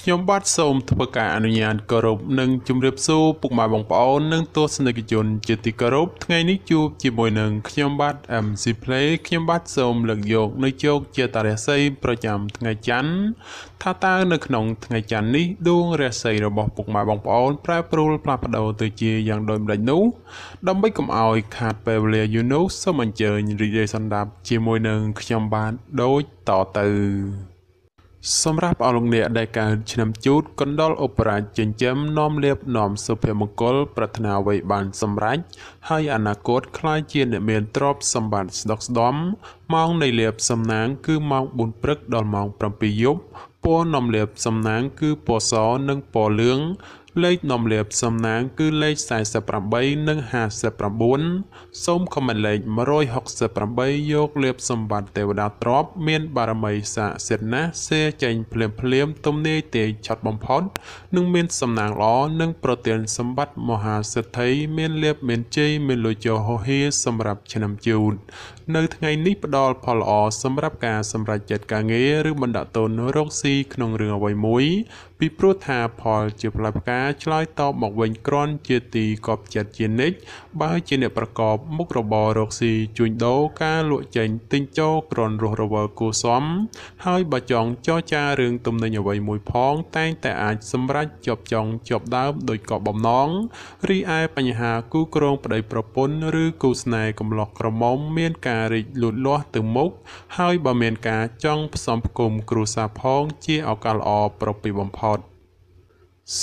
ខ្ញុំបាទសូមធ្វើការអនុញ្ញាតគោរពនិងជម្រាបសួរពុកម៉ែបងប្អូននិងទស្សនិកជនជាទីគោរពថ្ងៃនេះជួបជាមួយនឹងខ្ញុំបាទ MC Play ខ្ញុំបាទសូមលើកយកនៅជោគជាតារាសីប្រចាំថ្ងៃច័ន្ទថាតើនៅក្នុងថ្ងៃច័ន្ទនេះដួងរាសីរបស់ពុកម៉ែបងប្អូនប្រែប្រួលផ្លាស់ប្ដូរទៅជាយ៉ាងដូចម្ដេចនោះដើម្បីកុំឲ្យខាតពេលវេលាយូរនោះសូមអញ្ជើញរីករាយសន្តាប់ជាមួយនឹងខ្ញុំបាទដូចតទៅសម្រាប់អស់លោកអ្នកដែលកើតឆ្នាំជូតកណ្ដុរឧបរាជចិញ្ចឹមនាំលៀបនាំសុភមង្គលប្រាថ្នាអ្វីបានសម្រេចហើយអនាគតក្លាយជាអ្នកមានទ្រព្យសម្បត្តិស្ដុកស្ដម្ភម៉ោងនៃលៀបសំណាងគឺម៉ោង4ព្រឹកដល់ម៉ោង7យប់ពណ៌នាំលៀបសំណាងគឺពណ៌សនិងពណ៌លឿងលេខនាំលៀបសំណាងគឺលេខ48និង59សូមខមមិនលេខ168យកលៀបសម្បត្តិទេវតាទ្រព្យមានបារមីស័ក្តិសិទ្ធិណាស់សេចេញភ្លាមទំនាយទេឆាត់បំផុតនិងមានសំណាងល្អនិងប្រទានសម្បត្តិមហាសិទ្ធិមានលៀបមានជ័យមានលុយចូលហោហៀសម្រាប់ឆ្នាំជូតនៅថ្ងៃនេះផ្ដល់ផលល្អសម្រាប់ការសម្រេចចិត្តការងារឬបណ្ដាក់ទុនរកស៊ីក្នុងរឿងអ្វីមួយពីព្រោះថាផលជាផ្លែផ្កាឆ្លើយតបមកវិញគ្រាន់ជាទីកប់ចិត្តជានិច្ចបើជាអ្នកប្រកបមុខរបររកស៊ីជួញដូរការលក់ចេញទិញចូលគ្រាន់រស់រវើកគួសមហើយបើចង់ចរចារឿងទំនិញអ្វីមួយផងតែងតែអាចសម្រេចជាប់ចង់ជាប់ដើមដោយក៏បំណងរីឯបញ្ហាគូគ្រងប្តីប្រពន្ធឬគូស្នេហ៍កំឡោះក្រមុំមានការរីកលូតលាស់ទៅមុខហើយបើមានការចង់ផ្សំផ្គុំគ្រួសារផងជាឱកាសល្អប្រពៃបំផុត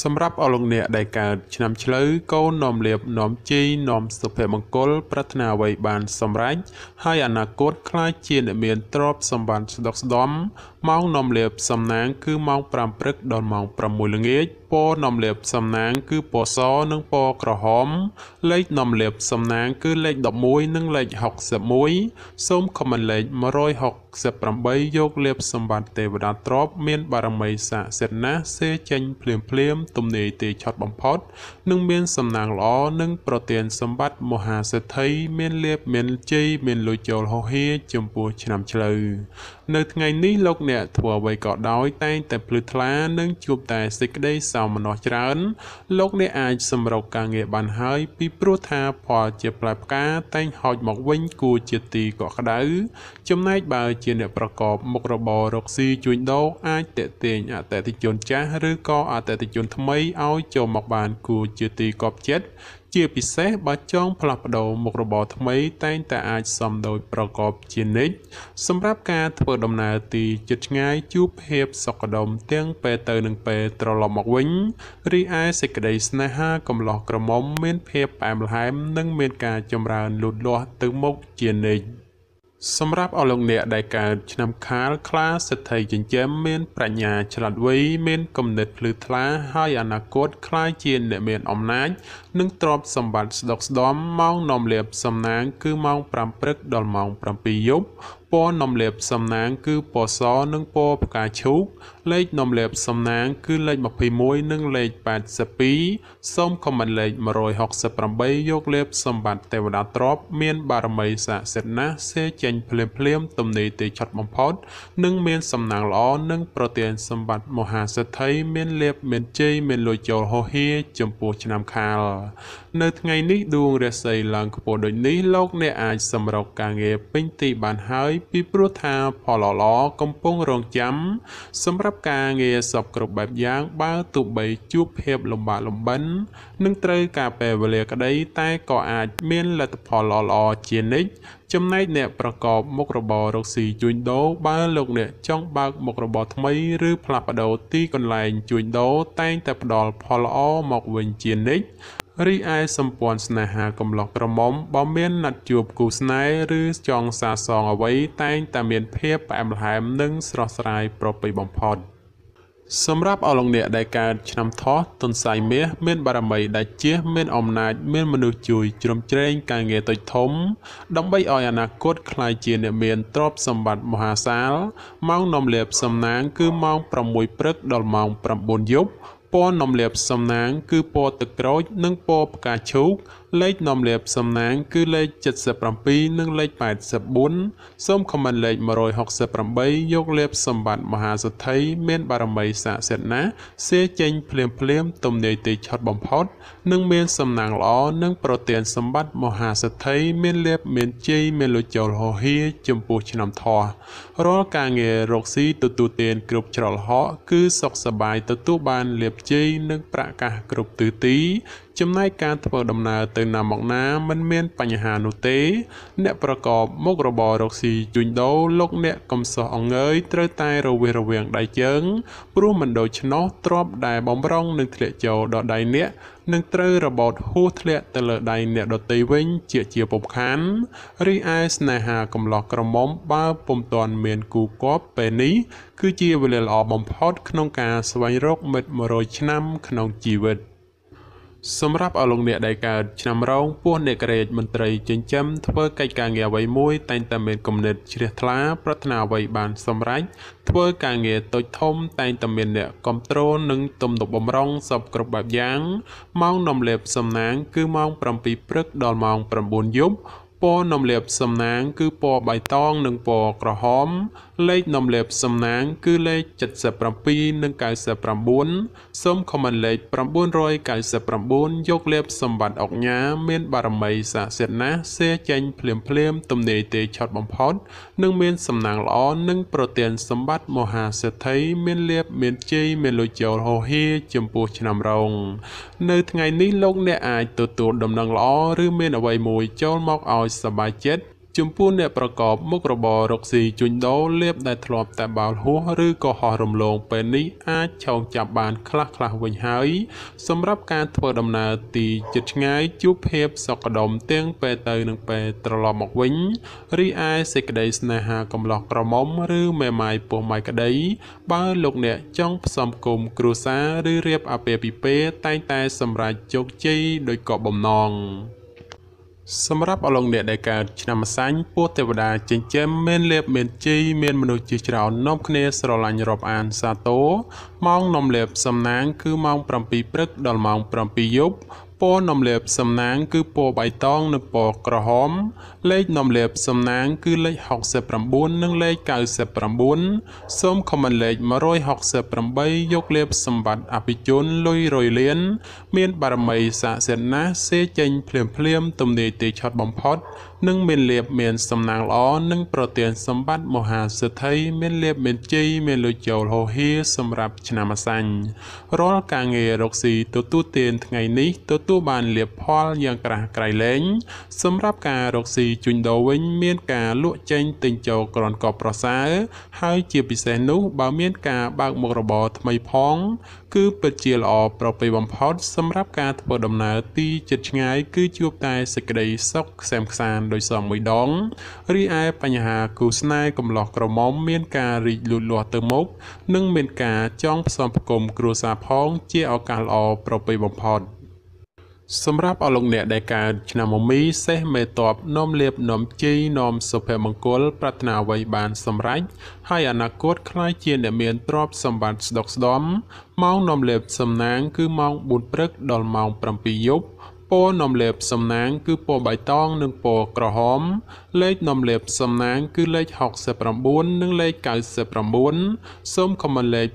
សម្រាប់អស់លោកអ្នកដែលកើតឆ្នាំឆ្លូវកូននាំលៀបនាំជ័យនាំសុភមង្គលប្រាថ្នាអ្វីបានសម្រេចហើយអនាគតក្លាយជាអ្នកមានទ្រព្យសម្បត្តិស្ដុកស្ដម្ភម៉ោងនាំលៀបសំណាងគឺម៉ោង5ព្រឹកដល់ម៉ោង6ល្ងាចពណ៌នាំលៀបសំណាងគឺពណ៌សនិងពណ៌ក្រហមលេខនាំលៀបសំណាងគឺលេខ11និងលេខ61សូមខមមិនលេខ168យកលៀបសម្បត្តិទេវតាទ្រព្យមានបារមីស័ក្តិសិទ្ធិណាស់សេចេញភ្លាមទំនាយទេឆាត់បំផុតនិងមានសំណាងល្អនិងប្រទានសម្បត្តិមហាសិទ្ធិមានលៀបមានជ័យមានលុយចូលហោហៀចំពោះឆ្នាំឆ្លូវនៅថ្ងៃនេះលោកអ្នកធ្វើអ្វីក៏ដោយតែងតែភ្លឺថ្លានិងជួបតែសេចក្តីសោមនស្សច្រើនលោកអ្នកអាចសម្រុកការងារបានហើយពីព្រោះថាផលជាផ្លែផ្កាតែងហោចមកវិញគួរជាទីកក់ក្ដៅចំណែកបើជាអ្នកប្រកបមុខរបររកស៊ីជួញដូរអាចតេទៀងអតិថិជនចាស់ឬក៏អតិថិជនថ្មីឲ្យចូលមកបានគួរជាទីកប់ចិត្តជាពិសេសបើចង់ផ្លាស់ប្ដូរមុខរបរថ្មីតែងតែអាចសមដោយប្រកបជានិច្ចសម្រាប់ការធ្វើដំណើរទីជិតឆ្ងាយជួបភាពសុខដុមទាំងពេលទៅនិងពេលត្រឡប់មកវិញរីឯសេចក្តីស្នេហាកំឡោះក្រមុំមានភាពផ្អែមល្ហែមនិងមានការចម្រើនលូតលាស់ទៅមុខជានិច្ចសម្រាប់អស់លោកអ្នកដែលកើតឆ្នាំខាលខ្លាសិទ្ធិចិញ្ចឹមមានប្រាជ្ញាឆ្លាតវៃមានគំនិតភ្លឺថ្លាហើយអនាគតក្លាយជាអ្នកមានអំណាចនិងទ្រព្យសម្បត្តិស្ដុកស្ដម្ភម៉ោងនាំលៀបសំណាងគឺម៉ោង5ព្រឹកដល់ម៉ោង7យប់ពណ៌នាំលៀបសំណាងគឺពណ៌សនិងពណ៌ផ្កាឈូកលេខនាំលៀបសំណាងគឺលេខ21និងលេខ82សូមខមមិនលេខ168យកលៀបសម្បត្តិទេវតាទ្រព្យមានបារមីស័ក្តិសិទ្ធិណាស់សេចេញភ្លាមទំនាយទេឆាត់បំផុតនិងមានសំណាងល្អនិងប្រទានសម្បត្តិមហាសិទ្ធិមានលៀបមានជ័យមានលុយចូលហោហៀចំពោះឆ្នាំខាលនៅថ្ងៃនេះដួងរាសីឡើងខ្ពស់ដូចនេះលោកអ្នកអាចសម្រុកការងារពេញទីបានហើយពីព្រោះថាផលល្អកំពុងរងចាំសម្រាប់ការងារសពគ្រប់បែបយ៉ាងបើទោះបីជួបភាពលំបាកលំបិននឹងត្រូវការពេលវេលាក្តីតែក៏អាចមានលទ្ធផលល្អជានិច្ចចំណែកអ្នកប្រកបមុខរបររកស៊ីជួញដូរបើលោកអ្នកចង់បើកមុខរបរថ្មីឬផ្លាស់ប្ដូរទីកន្លែងជួញដូរតែងតែផ្ដល់ផលល្អមកវិញជានិច្ចរីឯសម្ព័ន្ធស្នេហាកំឡោះក្រមុំបើមានណាត់ជួបគូស្នេហ៍ឬចង់សាសងអ្វីតែងតែមានភាពផ្អែមល្ហែមនិងស្រស់ស្រាយប្រពៃបំផុតសម្រាប់អស់លោកអ្នកដែលកើតឆ្នាំថោះទុនសាយមាសមានបារមីដាច់ជះមានអំណាចមានមនុស្សជួយជ្រោមជ្រែងការងារតូចធំដើម្បីឲ្យអនាគតក្លាយជាអ្នកមានទ្រព្យសម្បត្តិមហាសាលម៉ោងនាំលៀបសំណាងគឺម៉ោង6ព្រឹកដល់ម៉ោង9យប់ពណ៌នាំលៀបសំណាងគឺពណ៌ទឹកក្រូចនិងពណ៌ផ្កាឈូក លេខនាំលាភសំណាងគឺលេខ77និងលេខ84សូមខមមិនលេខ168យកលាភសម្បត្តិមហាសទ្ធិមានបារមីស័ក្តិសិទ្ធិណាស់សេចេញភ្លាមទំនាយទីឆុតបំផុតនិងមានសំណាងល្អនិងប្រទានសម្បត្តិមហាសទ្ធិមានលាភមានជ័យមានលុយចូលហោហៀចំពោះឆ្នាំធោះរាល់ការងាររកស៊ីទទួលទានគ្រប់ច្រឡហកគឺសុខសប្បាយទទួលបានលាភជ័យនិងប្រាក់កាសគ្រប់ទិសទីចំណែកការធ្វើដំណើរទៅណាមកណាមិនមានបញ្ហានោះទេអ្នកប្រកបមុខរបររកស៊ីជួញដូរលោកអ្នកកំសោះអង្អើយត្រូវតែរវារវាងដៃជើងព្រោះមិនដូច្នោះទ្រព្យដែលបំរុងនឹងធ្លាក់ចូលដល់ដៃអ្នកនឹងត្រូវរបូតហួសធ្លាក់ទៅលើដៃអ្នកដទៃវិញជាពុំខានរីឯស្នេហាកំឡោះក្រមុំបើពុំទាន់មានគូគប់ពេលនេះគឺជាវេលាល្អបំផុតក្នុងការស្វែងរកមិត្ត100ឆ្នាំក្នុងជីវិតសម្រាប់អស់លោកអ្នកដែលកើតឆ្នាំរោងពោះអ្នកក្រេតមន្ត្រីចិញ្ចឹមធ្វើកិច្ចការងារអ្វីមួយតែងតែមានគំនិតជ្រះថ្លាប្រាថ្នាអ្វីបានសម្រេចធ្វើការងារតូចធំតែងតែមានអ្នកគ្រប់គ្រងនិងទំនុកបំរុងសពគ្រប់បែបយ៉ាងម៉ោងនាំលេបសំណាងគឺម៉ោង7ព្រឹកដល់ម៉ោង9យប់ពណ៌នាំលាភសំណាងគឺពណ៌បៃតងនិងពណ៌ក្រហមលេខនាំលាភសំណាងគឺលេខ77និង99សូមខមមិនលេខ999យកលាភសម្បត្តិអុកញ៉ាមានបារមីស័ក្តិសិទ្ធិណាស់សេចេញភ្លាមទំនាយទេឆត់បំផុតនិងមានសំណាងល្អនិងប្រទានសម្បត្តិមហាសេដ្ឋីមានលាភមានជ័យមានលុយចូលហោហៀចំពោះឆ្នាំរោងនៅថ្ងៃនេះលោកអ្នកអាចទទួលដំណឹងល្អឬមានអ្វីមួយចូលមកឲ្យសប្បាយចិត្តចំពោះអ្នកប្រកបមុខរបររកស៊ីជួញដូរលេបដែលធ្លាប់តែបោលហួសឬក៏ហោះរំលងពេលនេះអាចឆោងចាប់បានខ្លះវិញហើយសម្រាប់ការធ្វើដំណើរទីជិតឆ្ងាយជួបភាពសុខដុមទាំងពេលទៅនិងពេលត្រឡប់មកវិញរីឯសេចក្តីស្នេហាកំឡោះក្រមុំឬមេម៉ាយពោះម៉ាយក្តីបើលោកអ្នកចង់ផ្សំគុំគ្រួសារឬរៀបអាពាហ៍ពិពាហ៍តែងតែសម្រេចជោគជ័យដោយក៏បំណងសម្រាប់អលោកអ្នកដែលកើតឆ្នាំម្សាញ់ពោះទេវតាចិញ្ចឹមមានលាភមានជ័យមានមនុស្សជាច្រើននាំគ្នាស្រឡាញ់រាប់អានសាទរម៉ោងនាំលាភសំណាងគឺម៉ោង7ព្រឹកដល់ម៉ោង7យប់ពណ៌នាំលាភសំណាងគឺពណ៌បៃតងនិងពណ៌ក្រហមលេខនាំលាភសំណាងគឺលេខ69និងលេខ99សូមខមមិនលេខ168យកលាភសម្បត្តិអភិជនលុយរយលានមានបារមីស័ក្តិសិទ្ធិណាស់សេចេញភ្លាមទំនាយទីឆត់បំផុតនិងមានលាភមានសំណាងល្អនិងប្រទានសម្បត្តិមហាសេដ្ឋីមានលាភមានជ័យមានលុយចូលហោហៀសម្រាប់ឆ្នាំម្សាញ់រាល់ការងាររកស៊ីទទួលទានថ្ងៃនេះទទួលបានលាភផលយ៉ាងក្រាស់ក្រៃលែងសម្រាប់ការរកស៊ីជួញដូរវិញមានការលក់ចេញទិញចូលក្រនកបប្រសើរហើយជាពិសេសនោះបើមានការបើកមុខរបរថ្មីផងគឺពិតជាល្អប្រពៃបំផុតសម្រាប់ការធ្វើដំណើរទីជិតឆ្ងាយគឺជួបតែសេចក្តីសុខខ្សែមខ្សាន្តដោយសងមួយដងរីឯបញ្ហាគូស្នេហ៍កំឡោះក្រមុំមានការរីកលូតលាស់ទៅមុខនិងមានការចង់ផ្សំផ្គុំគ្រួសារផងជាឱកាសល្អប្រពៃបំផុតសម្រាប់អលោកអ្នកដែលកើតឆ្នាំមមីសេះមេតបនាំលាភនាំជ័យនាំសុភមង្គលប្រាថ្នាអ្វីបានសម្រេចហើយអនាគតខ្លាយជាអ្នកមានទ្រព្យសម្បត្តិស្ដុកស្ដម្ភម៉ោងនាំលាភសំណាងគឺម៉ោង4ព្រឹកដល់ម៉ោង7យប់ពណ៌នាំលាភសំណាងគឺពណ៌បៃតងនិងពណ៌ក្រហមលេខនាំលាភសំណាងគឺលេខ69និងលេខ99សូមខមមិនលេខ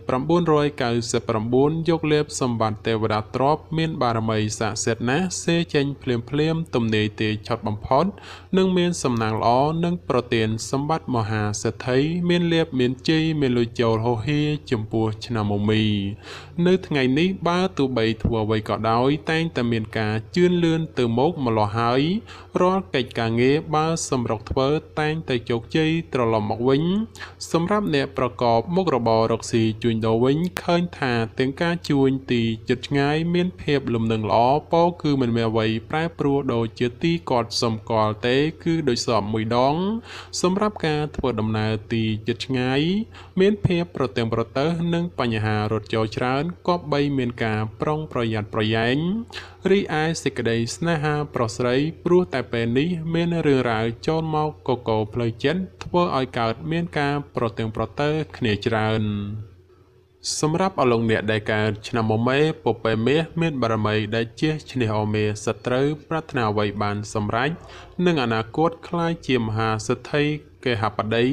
999យកលាភសម្បត្តិទេវតាទ្រព្យមានបារមីស័ក្តិសិទ្ធិណាស់សេចេញភ្លាមទំនាយទេឆត់បំផុតនិងមានសំណាងល្អនិងប្រទានសម្បត្តិមហាសេដ្ឋីមានលាភមានជ័យមានលុយចូលហោហៀចំពោះឆ្នាំមមីនៅថ្ងៃនេះបើទោះបីធ្វើអ្វីក៏ដោយតែងតែមានការជឿនលឿនទៅមុខម្លោះហើយរាល់កិច្ចការងារបើសម្រុកធ្វើតែងតែជោគជ័យត្រឡប់មកវិញសម្រាប់អ្នកប្រកបមុខរបររកស៊ីជួញដូរវិញឃើញថាទាំងការជួញទីជិតឆ្ងាយមានភាពលំនឹងល្អពោគឺមិនមានអ្វីប្រែប្រួលដូចជាទីគាត់សម្គាល់ទេគឺដោយសមមួយដងសម្រាប់ការធ្វើដំណើរទីជិតឆ្ងាយមានភាពប្រទាំងប្រទើសនិងបញ្ហារត់ចូលច្រើនក៏បីមានការប្រុងប្រយ័ត្នប្រយែងរីឯសេចក្តីស្នេហាប្រុសស្រីព្រោះតែពេលនេះមានរឿងរ៉ាវចូលមកកកផ្លូវចិត្តធ្វើឲ្យកើតមានការប្រទាំងប្រទើគ្នាច្រើន សម្រាប់អលងអ្នកដែលកើតឆ្នាំមមេពពែមាសមានបារមីដែលជាឈ្នះអមេសត្រូវប្រាថ្នាអ្វីបានសម្រេចនឹងអនាគតក្លាយជាមហាសិទ្ធិគេហបតី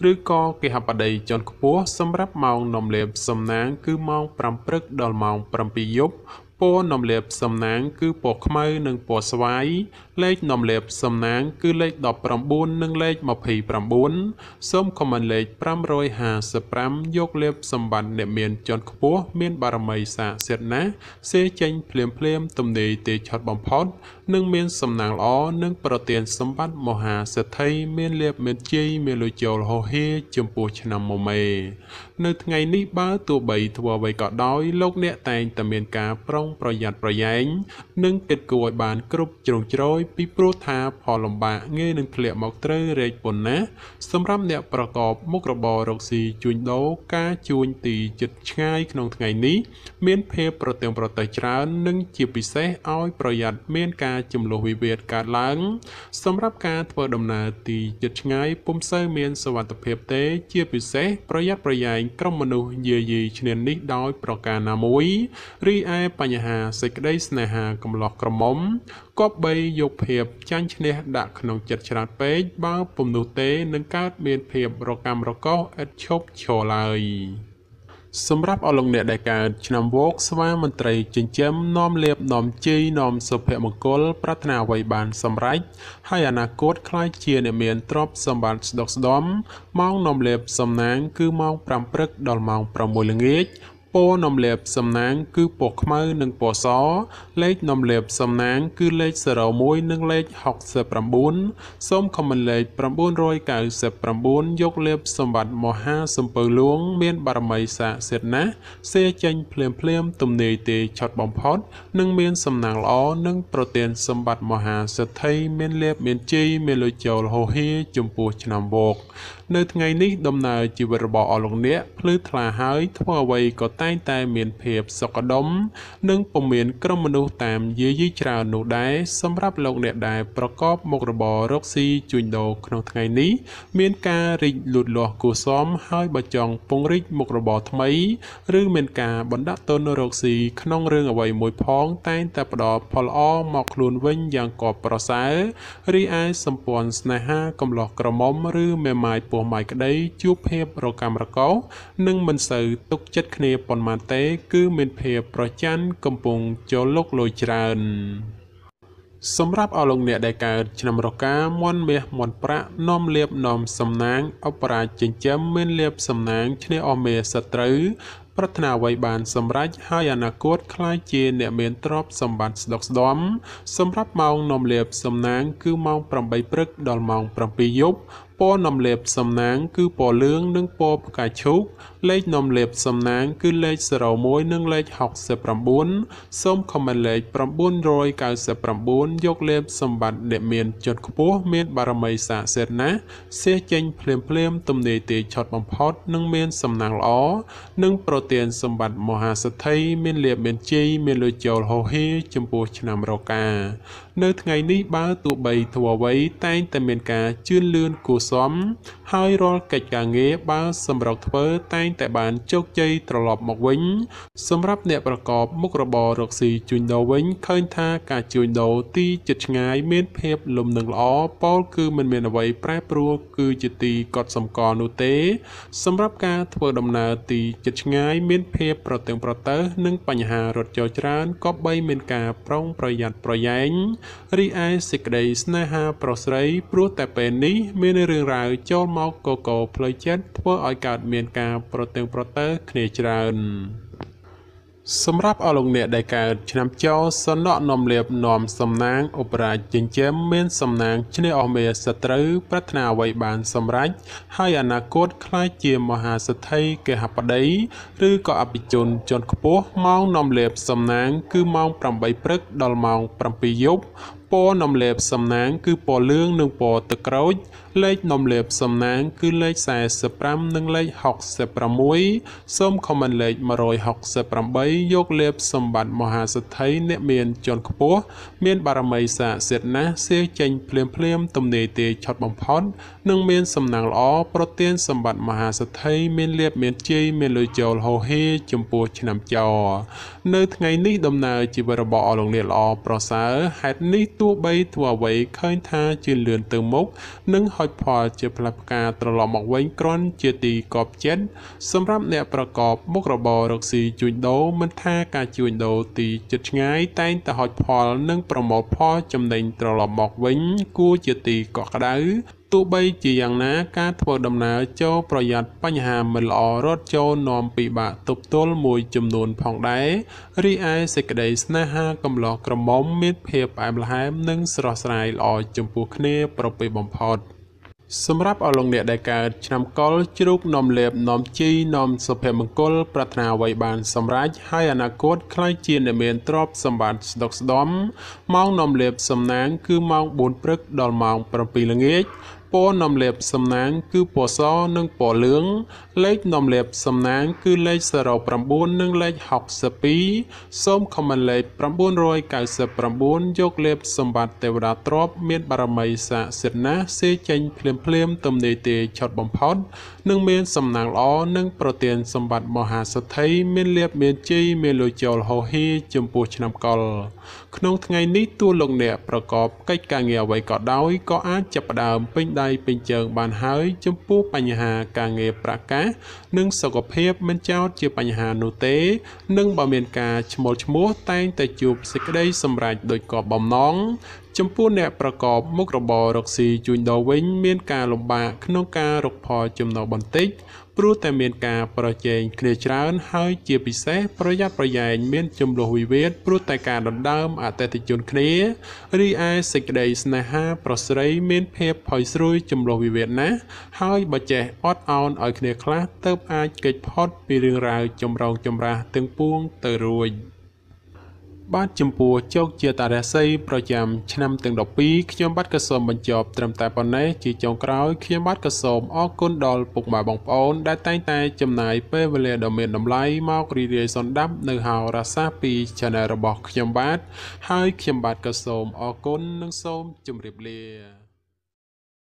ឬក៏គេហបតីជាន់ខ្ពស់សម្រាប់ម៉ោងនំលាបសំណាងគឺម៉ោង5ព្រឹកដល់ម៉ោង7យប់ពណ៌នំលាបសំណាងគឺពណ៌ខ្មៅនិងពណ៌ស្វាយលេខនំលាបសំណាងគឺលេខ19និងលេខ29សូមខមមិនលេខ555យកលេបសម្បត្តិអ្នកមានជាន់ខ្ពស់មានបារមីស័ក្តិសិទ្ធិណាស់សេចេញភ្លាមទំនេរទេឆត់បំផុតនិងមានសំណាងល្អនិងប្រទានសម្បត្តិមហាសេដ្ឋីមានលេបមានជ័យមានលុយចូលហោហៀចំពោះឆ្នាំមមេនៅថ្ងៃនេះបើទោះបីធ្វើអ្វីក៏ដោយលោកអ្នកតែងតែមានការប្រុងប្រយ័ត្នប្រយែងនិងគិតគូរឲ្យបានគ្រប់ជ្រុងជ្រោយពីព្រោះថាផលលំបាកងាយនឹងធ្លាក់មកត្រូវរែកប៉ុណ្ណាសម្រាប់អ្នកប្រកបមុខរបររកស៊ីជួញដូរការជួញទីជិតឆ្ងាយក្នុងថ្ងៃនេះមានភាពប្រទែងប្រទែងច្រើននិងជាពិសេសឲ្យប្រយ័ត្នមានការចំនួនវិវាទកើតឡើងសម្រាប់ការធ្វើដំណើរទីជិតឆ្ងាយពុំសូវមានសុវត្ថិភាពទេជាពិសេសប្រយ័ត្នប្រយែងក្រុមមនុស្សយាយីឈ្នានីសដោយប្រការណាមួយរីឯបញ្ហាសេចក្តីស្នេហាកំឡោះក្រមុំគប្បីយកភាពចាញ់ឈ្នះដាក់ក្នុងចិត្តច្រើនពេកបើពុំនោះទេនឹងកើតមានភាពរកាំរកោសឥតឈប់ឈរឡើយសម្រាប់អលងអ្នកដែលកើតឆ្នាំវោកស្វាមន្ត្រីចិញ្ចឹមនាំលៀបនាំជ័យនាំសុភមង្គលប្រាថ្នាអ្វីបានសម្រេចហើយអនាគតខ្លាចជាអ្នកមានទ្រព្យសម្បត្តិស្ដុកស្ដំម៉ោងនាំលៀបសំណាងគឺម៉ោង5ព្រឹកដល់ម៉ោង6ល្ងាចពណ៌នំលាបសំណាងគឺពណ៌ខ្មៅនិងពណ៌សលេខនំលាបសំណាងគឺលេខ01និងលេខ69សូមខមមិនលេខ999យកលេបសម្បត្តិមហាសំពៅលួងមានបារមីស័ក្តិសិទ្ធិណាស់សេចេញភ្លាមទំនេរទេឆត់បំផុតនិងមានសំណាងល្អនិងប្រទានសម្បត្តិមហាសិទ្ធិមានលេបមានជ័យមានលុយចូលហោហៀចំពោះឆ្នាំវោកនៅថ្ងៃនេះដំណើរជីវិតរបស់អស់លោកអ្នកភ្លឺថ្លាហើយធ្វើអ្វីក៏តែងតែមានភាពសុខដុមនិងពុំមានក្រុមមនុស្សតាមយាយីច្រើននោះដែរសម្រាប់លោកអ្នកដែលប្រកបមុខរបររកស៊ីជួញដូរក្នុងថ្ងៃនេះមានការរីកលូតលាស់គួរសមហើយបើចង់ពង្រីកមុខរបរថ្មីឬមានការបណ្ដាក់ទុនរកស៊ីក្នុងរឿងអ្វីមួយផងតែងតែផ្ដល់ផលល្អមកខ្លួនវិញយ៉ាងកប់ប្រសើររីឯសម្ព័ន្ធស្នេហាកំឡោះក្រមុំឬមេម៉ាយពោះម៉ាយក្តីជួបភាពរកាំរកោសនិងមិនសូវទុកចិត្តគ្នាប៉ុន្មានទេគឺមានភាពប្រច័ណ្ឌកំពុងចូលលុកលុយច្រើនសម្រាប់អស់លោកអ្នកដែលកើតឆ្នាំរកាមន់មាសមន់ប្រាក់នាំលៀបនាំសំណាងអបរាជចិញ្ចឹមមានលៀបសំណាងឈ្នះអស់មេសត្រូវប្រាថ្នាអ្វីបានសម្រេចហើយអនាគតខ្លាយជាអ្នកមានទ្រព្យសម្បត្តិស្ដុកស្ដំសម្រាប់ម៉ោងនាំលៀបសំណាងគឺម៉ោង8ព្រឹកដល់ម៉ោង7យប់ពណ៌នំលេបសំណាងគឺពណ៌លឿងនិងពណ៌ផ្កាឈូកលេខនំលេបសំណាងគឺលេខ01និងលេខ69សូមខមមិនលេខ999យកលេបសម្បត្តិអ្នកមានជាន់ខ្ពស់មានបារមីស័ក្តិសិទ្ធិណាស់សេចេញភ្លាមទំនេរទេឆត់បំផុតនិងមានសំណាងល្អនិងប្រទានសម្បត្តិមហាសិទ្ធិមានលេបមានជ័យមានលុយចូលហោហៀចំពោះឆ្នាំរកានៅថ្ងៃនេះបើទោះបីធ្វើអ្វីតែងតែមានការជឿនលឿនគួរសមហើយរាល់កិច្ចការងារបើសម្រុកធ្វើតែងតែបានជោគជ័យត្រឡប់មកវិញសម្រាប់អ្នកប្រកបមុខរបររកស៊ីជួញដូរវិញឃើញថាការជួញដូរទីជិតឆ្ងាយមានភាពលំនឹងល្អពោលគឺមិនមានអ្វីប្រែប្រួលគឺជាទីកត់សម្គាល់នោះទេសម្រាប់ការធ្វើដំណើរទីជិតឆ្ងាយមានភាពប្រទើងប្រទើសនិងបញ្ហារត់ចោលច្រើនក៏បីមានការប្រុងប្រយ័ត្នប្រយែងរីឯសេចក្តីស្នេហាប្រុសស្រីព្រោះតែពេលនេះមានរឿងរ៉ាវចូលមកកកផ្លូវចិត្តធ្វើឲ្យកើតមានការប្រទើងប្រទើសគ្នាច្រើនសម្រាប់អស់លោកអ្នកដែលកើតឆ្នាំចោសនៈនំលៀបនាំសំណាងឧបរាជចិញ្ចឹមមានសំណាងឈ្នះអស់មេសត្រូវប្រាថ្នាអ្វីបានសម្រេចហើយអនាគតខ្លាចជាមហាសិទ្ធិគេហបតីឬក៏អភិជនជាន់ខ្ពស់ម៉ោងនំលៀបសំណាងគឺម៉ោង8ព្រឹកដល់ម៉ោង7យប់ព ពណ៌នំលេបសំណាងគឺពណ៌លឿងនិងពណ៌ទឹកក្រូចលេខនំលេបសំណាងគឺលេខ45និងលេខ66សូមខមមិនលេខ168យកលេបសម្បត្តិមហាសទ្ធិអ្នកមានជាន់ខ្ពស់មានបារមីស័ក្តិសិទ្ធិណាស់សៀងចេញភ្លាមទំនេរទេឆត់បំផុតនិងមានសំណាងល្អប្រទានសម្បត្តិមហាសទ្ធិមានលៀបមានជ័យមានលុយចូលហោហេចំពោះឆ្នាំចោនៅថ្ងៃនេះដំណើរជីវិតរបស់អស់លោកអ្នកល្អប្រសើរហេតុនេះទោះបីធ្វើអ្វីឃើញថាជឿនលឿនទៅមុខនិងហុចផលជាផ្លែផ្កាត្រឡប់មកវិញគ្រាន់ជាទីកប់ចិត្តសម្រាប់អ្នកប្រកបមុខរបររកស៊ីជួញដូរមិនថាការជួញដូរទីជិតឆ្ងាយតែងតែហុចផលនិងប្រមូលផលចំណេញត្រឡប់មកវិញគួរជាទីកក់ក្ដៅទោះបីជាយ៉ាងណាការធ្វើដំណើរចូលប្រយ័ត្នបញ្ហាមិនល្អរត់ចូលនាំពិបាកទប់ទល់មួយចំនួនផងដែររីឯសេចក្តីស្នេហាកំឡោះក្រមុំមានភាពផ្អែមល្ហែមនិងស្រស់ស្រាយល្អចំពោះគ្នាប្រពៃបំផុតសម្រាប់អស់លោកអ្នកដែលកើតឆ្នាំកុរជ្រូកនាំលេបនាំជីនាំសុភមង្គលប្រាថ្នាអ្វីបានសម្រេចហើយអនាគតខ្លាយជាអ្នកមានទ្រព្យសម្បត្តិស្ដុកស្ដម្ភម៉ោងនាំលេបសំណាងគឺម៉ោង4ព្រឹកដល់ម៉ោង7ល្ងាចពណ៌នាំលេបសំណាងគឺពណ៌សនិងពណ៌លឿងលេខនាំលេបសំណាងគឺលេខ09និងលេខ62សូមខមមិនលេខ999យកលេបសម្បត្តិទេវតាទ្រព្យមានបារមីស័ក្តិសិទ្ធិណាស់សេចេញភ្លាមទំនេរទេឆត់បំផុតនិងមានសំណាងល្អនិងប្រទានសម្បត្តិមហាសទ្ធិមានលៀបមានជ័យមានលុយចូលហោហេចំពោះឆ្នាំកុរក្នុងថ្ងៃនេះទោះលោកអ្នកប្រកបកិច្ចការងារអ្វីក៏ដោយក៏អាចចាប់ផ្ដើមពេញដៃពេញជើងបានហើយចំពោះបញ្ហាការងារប្រកាសនិងសុខភាពមិនចោទជាបញ្ហានោះទេនិងបើមានការឈ្មោះតែងតែជួបសេចក្តីសម្រេចដោយគោលបំណងចំពោះអ្នកប្រកបមុខរបររកស៊ីជួញដូរវិញមានការលំបាកក្នុងការរកផលចំណូលបន្តិចព្រោះតែមានការប្រជែងគ្នាច្រើនហើយជាពិសេសប្រយ័ត្នប្រយែងមានចំនួនវិវាទព្រោះតែការដណ្ដើមអតិថិជនគ្នារីឯសេចក្តីស្នេហាប្រស្រីមានភាពផុយស្រួយចំនួនវិវាទណាស់ហើយបើចេះអត់ឱនឲ្យគ្នាខ្លះទើបអាចគេចផុតពីរឿងរ៉ាវចម្រងចម្រាស់ទាំងពួងទៅរួចបាទចំពោះជោគជាតារាសីប្រចាំឆ្នាំទាំង12ខ្ញុំបាទក៏សូមបញ្ចប់ត្រឹមតែប៉ុណ្ណេះជាចុងក្រោយខ្ញុំបាទក៏សូមអរគុណដល់ពុកម៉ែបងប្អូនដែលតែងតែចំណាយពេលវេលាដ៏មានតម្លៃមករីករាយសន្តាប់នៅហោរាសាស្ត្រពី Channel របស់ខ្ញុំបាទហើយខ្ញុំបាទក៏សូមអរគុណនិងសូមជម្រាបលា